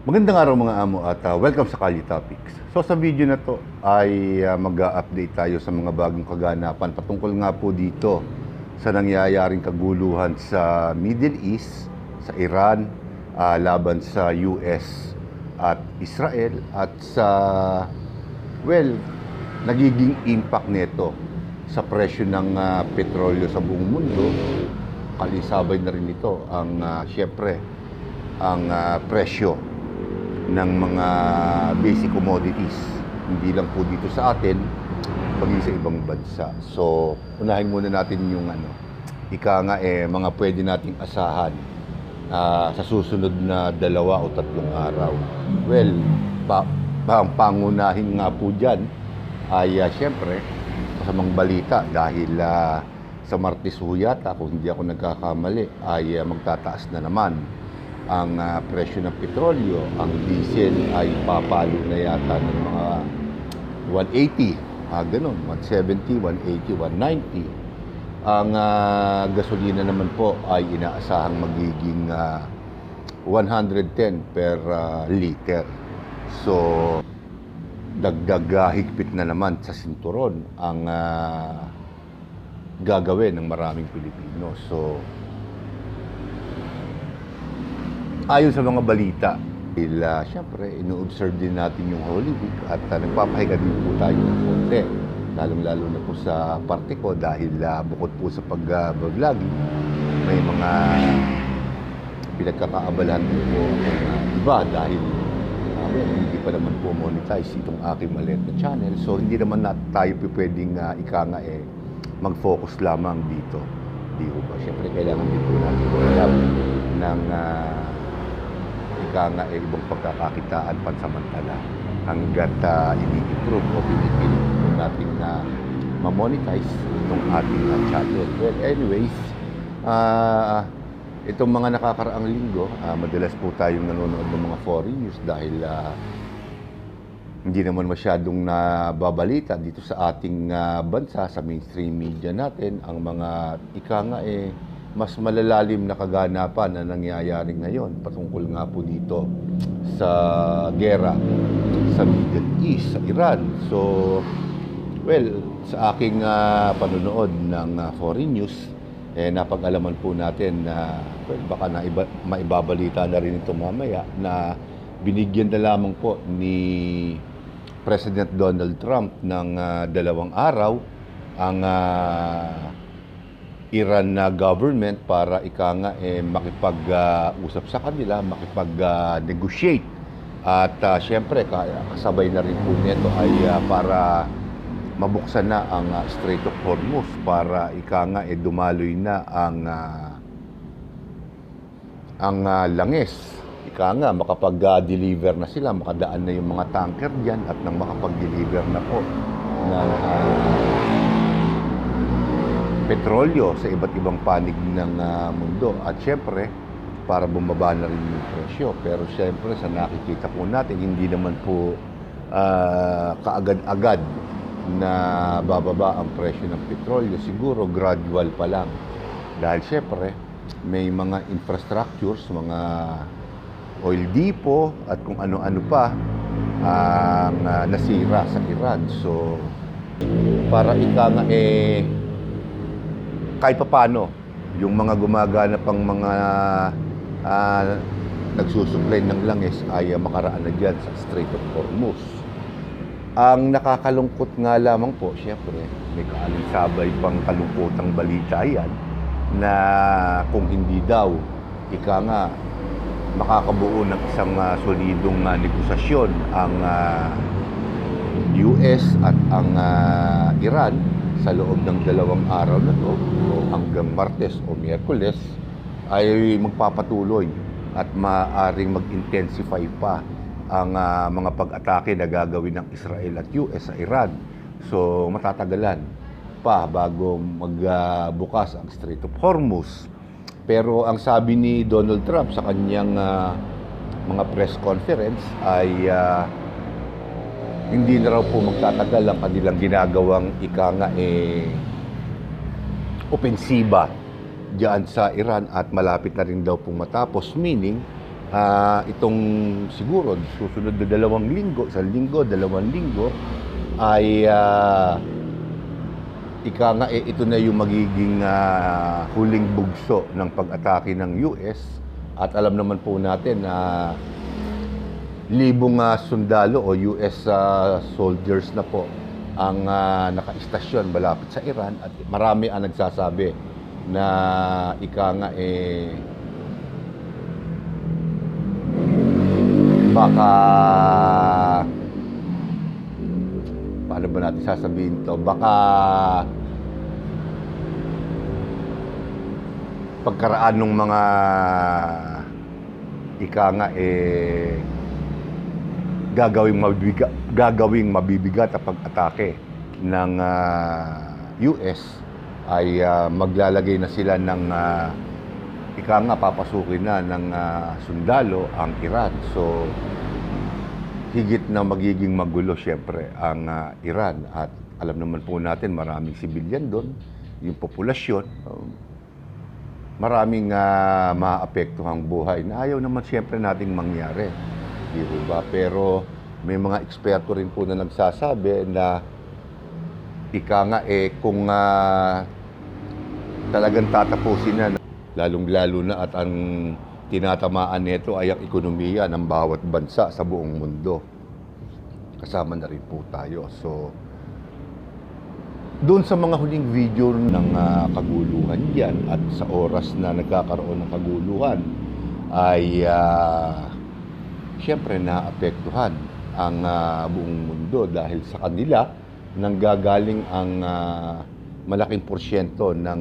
Magandang araw mga amo at welcome sa Kali Topics. So sa video na to ay mag-update tayo sa mga bagong kaganapan patungkol nga po dito sa nangyayaring kaguluhan sa Middle East, sa Iran, laban sa US at Israel at sa, nagiging impact nito sa presyo ng petrolyo sa buong mundo. Kalisabay na rin ito ang syempre ang presyo ng mga basic commodities. Hindi lang po dito sa atin, paging sa ibang bansa. So, unahin muna natin yung mga pwede nating asahan sa susunod na 2 o 3 araw. Well, ang pangunahin nga po dyan ay syempre, masamang balita dahil sa Martes ho yata, kung hindi ako nagkakamali, ay magtataas na naman ang presyo ng petrolyo. Ang diesel ay papalo na yata ng mga 180, ganun, 170, 180, 190. Ang gasolina naman po ay inaasahang magiging 110 per liter. So, dagdag higpit na naman sa sinturon ang gagawin ng maraming Pilipino. So, ayon sa mga balita, dahil siyempre, ino-observe din natin yung Holy Week at nagpapahinga din po tayo ng konti. Lalong-lalo na po sa parte ko dahil bukod po sa pag-vlogging, may mga pinagkakaabalahan po ang iba dahil hindi pa naman po monetize itong aking maliit na channel. So, hindi naman tayo pwedeng mag-focus lamang dito. Di ba? Siyempre, kailangan din po natin alam ng ibang pagkakakitaan pansamantala hanggat i-improve o pinipilit po natin na ma-monetize itong ating channel. Well, anyways, itong mga nakakaraang linggo, madalas po tayong nanonood ng mga foreign news dahil hindi naman masyadong nababalita dito sa ating bansa, sa mainstream media natin, ang mga mas malalalim na kaganapan na nangyayari ngayon patungkol nga po dito sa gera sa Middle East, sa Iran. So, sa aking panonood ng foreign news, napag-alaman po natin na baka maibabalita na rin ito mamaya na binigyan na lamang po ni President Donald Trump ng 2 araw ang Iran na government para makipag-usap sa kanila, makipag-negotiate. At syempre, kasabay na rin po nito ay para mabuksan na ang Strait of Hormuz para dumaloy na ang langis. Makapag-deliver na sila, makadaan na yung mga tanker dyan at nang makapag-deliver na po ng petrolyo sa iba't ibang panig ng mundo. At syempre, para bumaba na rin yung presyo. Pero syempre, sa nakikita po natin, hindi naman po kaagad-agad na bababa ang presyo ng petrolyo. Siguro, gradual pa lang. Dahil syempre, may mga infrastructures, mga oil depot, at kung ano-ano pa ang nasira sa Iran. So, para kahit paano, yung mga gumagana pang mga nagsusupply ng langis ay makaraan na dyan sa Strait of Hormuz. Ang nakakalungkot nga lamang po, syempre, may kaalinsabay pang kalungkotang balita yan na kung hindi daw, makakabuo ng isang solidong negosasyon ang US at ang Iran sa loob ng 2 araw na to, hanggang Martes o Miyerkules, ay magpapatuloy at maaaring mag-intensify pa ang mga pag-atake na gagawin ng Israel at US sa Iran. So, matatagalan pa bago magbukas ang Strait of Hormuz. Pero ang sabi ni Donald Trump sa kanyang mga press conference ay hindi na raw po magtatagal ang kanilang ginagawang opensiba diyan sa Iran at malapit na rin daw pong matapos, meaning itong siguro susunod na 2 linggo, 1 linggo, 2 linggo, ay ika nga ito na yung magiging huling bugso ng pag-atake ng US. At alam naman po natin na libong sundalo o US soldiers na po ang nakaistasyon malapit sa Iran, at marami ang nagsasabi na ika nga baka, paano ba natin sasabihin to, baka pagkaraan ng mga ika nga gagawing mabibigat ang pag-atake ng US, ay maglalagay na sila ng ika nga papasukin na ng sundalo ang Iran. So higit na magiging magulo syempre ang Iran, at alam naman po natin maraming sibilyan doon, yung populasyon, maraming maapektuhang buhay na ayaw naman syempre nating mangyari, di ba? Pero may mga eksperto rin po na nagsasabi na ika nga kung talagang tatapusin na, lalong-lalo na at ang tinatamaan nito ay ang ekonomiya ng bawat bansa sa buong mundo. Kasama na rin po tayo. So, doon sa mga huling video ng kaguluhan diyan, at sa oras na nagkakaroon ng kaguluhan, ay siyempre naapektuhan ang buong mundo dahil sa kanila nanggagaling ang malaking porsyento ng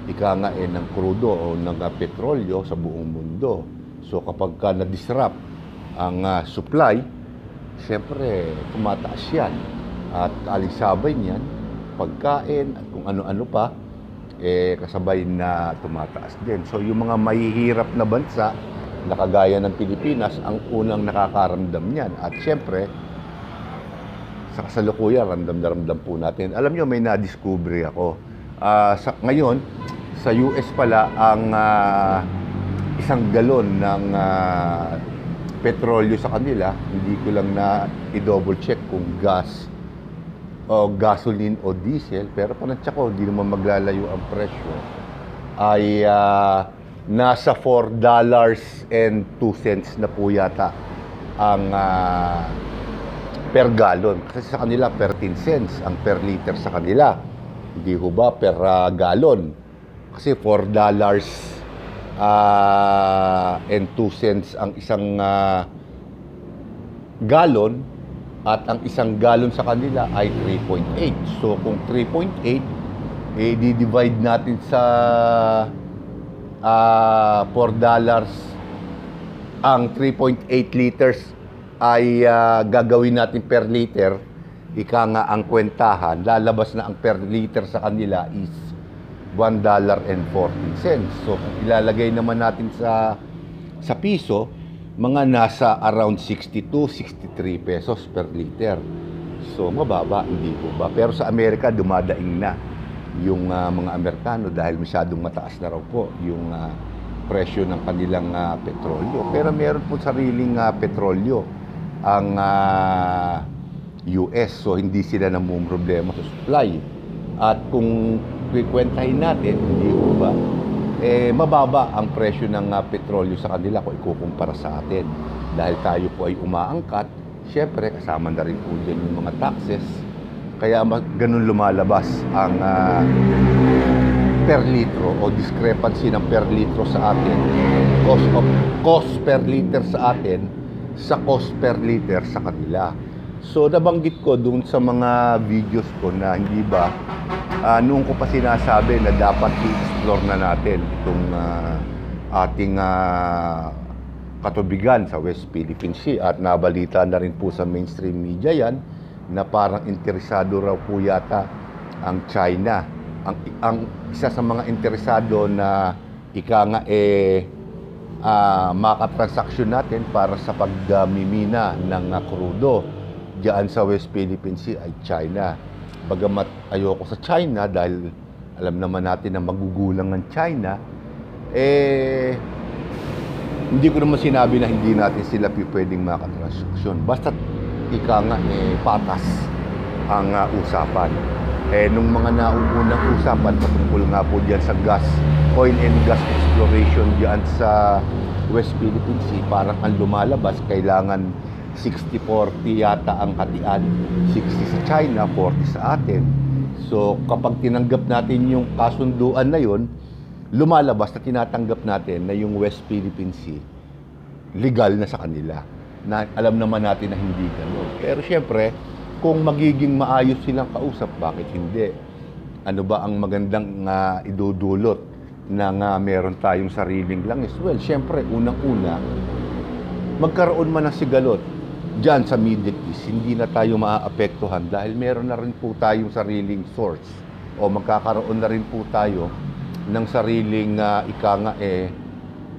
ika nga ng krudo o ng petrolyo sa buong mundo. So kapag na-disrupt ang supply, siyempre tumataas yan. At alisabay niyan, pagkain at kung ano-ano pa, kasabay na tumataas din. So yung mga mahihirap na bansa na kagaya ng Pilipinas, ang unang nakakaramdam niyan. At siyempre, sa kasalukuyan, ramdam na ramdam po natin. Alam nyo, may na-discovery ako. Ngayon, sa US pala, ang isang galon ng petrolyo sa kanila, hindi ko lang na i-double check kung gas o gasoline o diesel, pero panansya ko, hindi naman maglalayo ang presyo, ay nasa $4.02 na po yata ang per gallon. Kasi sa kanila, per 10 cents ang per liter sa kanila. Hindi ho ba per gallon? Kasi $4.02 ang isang gallon, at ang isang gallon sa kanila ay 3.8. So kung 3.8, di-divide natin sa $4, ang 3.8 liters ay gagawin natin per liter, ika nga ang kwentahan, lalabas na ang per liter sa kanila is $1.14. So kung ilalagay naman natin sa piso, mga nasa around 62-63 pesos per liter. So mababa, hindi po ba? Pero sa Amerika, dumadaing na yung mga Amerikano dahil masyadong mataas na raw po yung presyo ng kanilang petrolyo. Pero meron po sariling petrolyo ang US, so hindi sila namumroblema sa supply. At kung kikwentahin natin, hindi po ba, mababa ang presyo ng petrolyo sa kanila kung ikukumpara sa atin. Dahil tayo po ay umaangkat, syempre kasama na rin po dyan yung mga taxes. Kaya ganun lumalabas ang per litro o discrepancy ng per litro sa atin. Cost per liter sa atin sa cost per liter sa kanila. So nabanggit ko doon sa mga videos ko na hindi ba noong ko pa sinasabi na dapat i-explore na natin itong ating katubigan sa West Philippine Sea, at nabalita na rin po sa mainstream media yan na parang interesado raw po yata ang China. Ang isa sa mga interesado na ika nga makatransaksyon natin para sa pagmimina ng krudo diyan sa West Philippine Sea ay China. Bagamat ayoko sa China dahil alam naman natin na magugulang ng China, Hindi ko naman sinabi na hindi natin sila pwedeng makatransaksyon. Basta ika nga, patas ang usapan. Nung mga nauunang usapan, patungkol nga po diyan sa gas, oil and gas exploration diyan sa West Philippine Sea, parang ang lumalabas, kailangan 60-40 yata ang hatian. 60 sa China, 40 sa atin. So, kapag tinanggap natin yung kasunduan na yon, lumalabas na tinatanggap natin na yung West Philippine Sea, legal na sa kanila. Na alam naman natin na hindi gano'n. Pero syempre, kung magiging maayos silang kausap, bakit hindi? Ano ba ang magandang idudulot na meron tayong sariling langis? Well, syempre, unang-una, magkaroon man ng sigalot dyan sa Middle East, hindi na tayo maaapektuhan dahil meron na rin po tayong sariling source o magkakaroon na rin po tayo ng sariling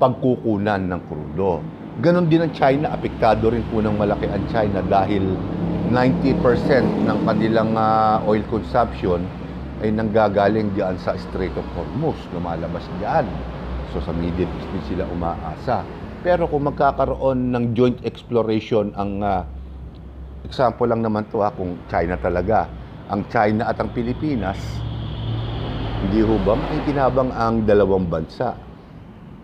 pagkukunan ng krudo. Ganon din ang China, apektado rin po ng malaki ang China dahil 90% ng kanilang oil consumption ay nanggagaling diyan sa Strait of Hormuz, lumalabas diyan. So sa Middle East din sila umaasa. Pero kung magkakaroon ng joint exploration, ang example lang naman to kung China talaga, ang China at ang Pilipinas, hindi ho ba makikinabang ang dalawang bansa?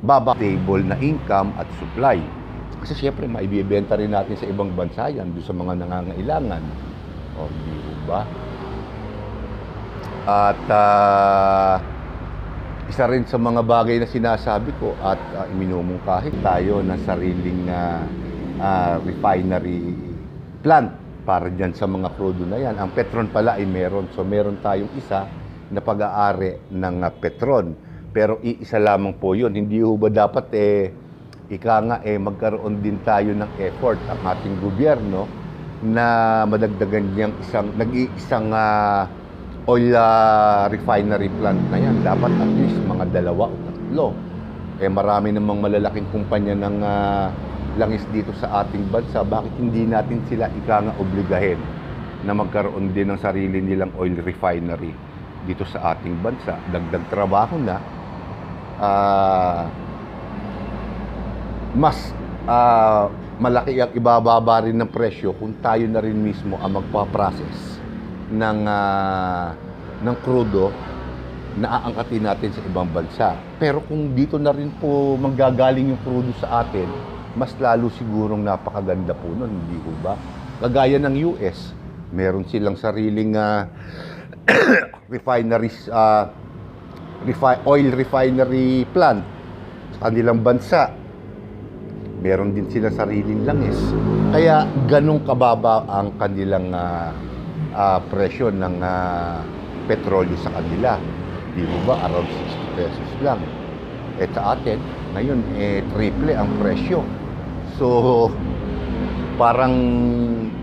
Baba stable na income at supply. Kasi siyempre, maibibenta rin natin sa ibang bansa yan, doon sa mga nangangailangan. O, hindi ho ba? At isa rin sa mga bagay na sinasabi ko at iminumungkahi tayo ng sariling refinery plant para dyan sa mga crudo na yan. Ang Petron pala ay meron. So, meron tayong isa na pag-aari ng Petron. Pero iisa lamang po yun. Hindi ho ba dapat magkaroon din tayo ng effort ang ating gobyerno na madagdagan niyang nag-iisang oil refinery plant na yan. Dapat at least mga 2 o 3. Marami namang malalaking kumpanya ng langis dito sa ating bansa. Bakit hindi natin sila obligahin na magkaroon din ng sarili nilang oil refinery dito sa ating bansa? Dagdag trabaho na. Mas malaki ang ibababa rin ng presyo kung tayo na rin mismo ang magpa-process ng crudo na aangkatin natin sa ibang bansa. Pero kung dito na rin po manggagaling yung crudo sa atin, mas lalo sigurong napakaganda po nun, hindi ko ba? Kagaya ng US, meron silang sariling refineries, oil refinery plant sa kanilang bansa. Meron din sila sariling langis. Kaya ganong kababa ang kanilang presyo ng petrolyo sa kanila. Di ba? Around 60 pesos lang. Sa atin, ngayon, triple ang presyo. So, parang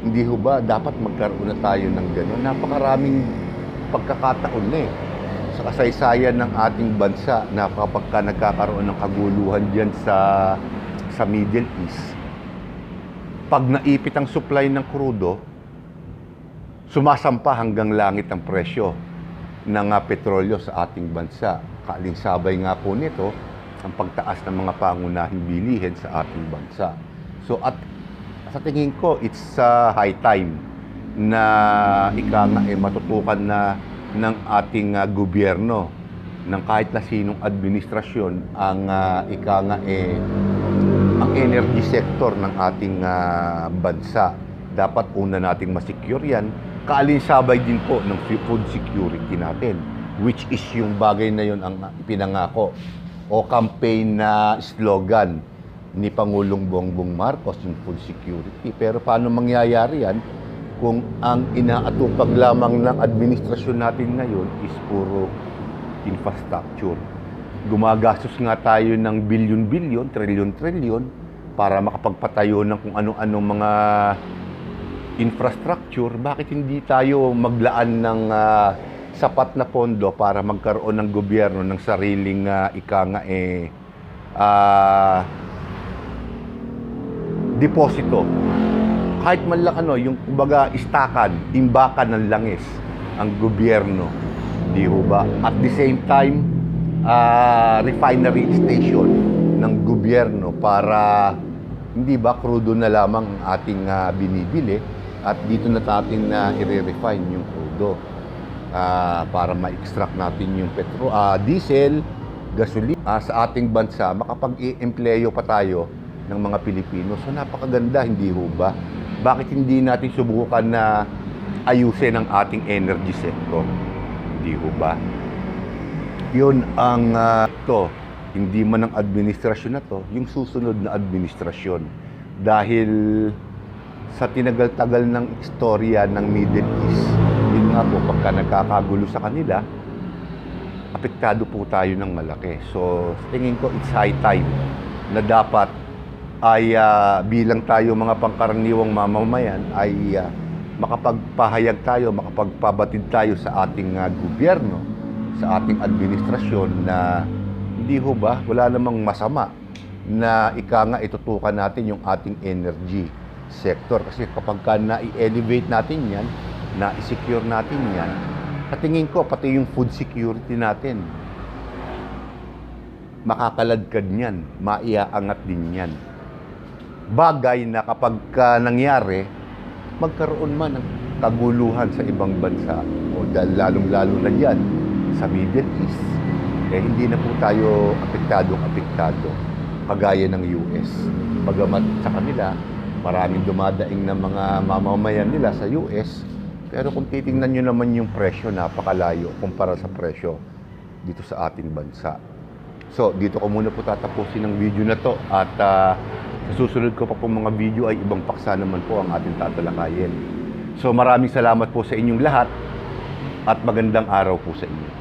hindi ba dapat magkaroon na tayo ng gano'n? Napakaraming pagkakataon sa kasaysayan ng ating bansa na kapag nagkakaroon ng kaguluhan diyan sa Middle East, pag naipit ang supply ng krudo, sumasampa hanggang langit ang presyo ng petrolyo sa ating bansa. Kaalinsabay nga po nito ang pagtaas ng mga pangunahing bilihin sa ating bansa. So at sa tingin ko, it's high time na matutukan na ng ating gobyerno ng kahit na sinong administrasyon ang ang energy sector ng ating bansa. Dapat una nating masecure yan. Kaalinsabay din po ng food security natin, which is yung bagay na yun ang ipinangako o campaign na slogan ni Pangulong Bongbong Marcos, yung food security. Pero paano mangyayari yan kung ang inaatupag lamang ng administrasyon natin ngayon is puro infrastructure? Gumagastos nga tayo ng bilyon-bilyon, trilyon-trilyon para makapagpatayo ng kung ano-anong mga infrastructure. Bakit hindi tayo maglaan ng sapat na pondo para magkaroon ng gobyerno ng sariling deposito? Kahit man lang yung kumbaga imbakan ng langis ang gobyerno, di ho ba? At the same time, refinery station ng gobyerno para hindi ba crudo na lamang ang ating binibili at dito na natin na i-refine yung crudo para ma-extract natin yung diesel, gasolina sa ating bansa, makapag-i-empleyo pa tayo ng mga Pilipino. So napakaganda, hindi ho ba? Bakit hindi natin subukan na ayusin ang ating energy sector? Hindi ho ba? Yun ang hindi man ang administrasyon na to, yung susunod na administrasyon. Dahil sa tinagal-tagal ng istorya ng Middle East, yun nga po, pagka nagkakagulo sa kanila, apektado po tayo ng malaki. So, tingin ko, it's high time na dapat ay bilang tayo mga pangkaraniwang mamamayan ay makapagpahayag tayo, makapagpabatid tayo sa ating gobyerno, sa ating administrasyon na hindi ho ba, wala namang masama na itutukan natin yung ating energy sector. Kasi kapag na-elevate natin yan, na-secure natin yan, at tingin ko, pati yung food security natin, makakaladkad niyan, maiaangat din yan. Bagay na kapag nangyari, magkaroon man ng kaguluhan sa ibang bansa, o lalong-lalo na dyan sa Middle East, hindi na po tayo apektado kagaya ng US. Bagamat sa kanila, maraming dumadaing na mga mamamayan nila sa US, pero kung titingnan nyo naman yung presyo, napakalayo kumpara sa presyo dito sa ating bansa. So, dito ko muna po tatapusin ang video na to at sa susunod ko pa po mga video ay ibang paksa naman po ang ating tatalakayin. So, maraming salamat po sa inyong lahat at magandang araw po sa inyo.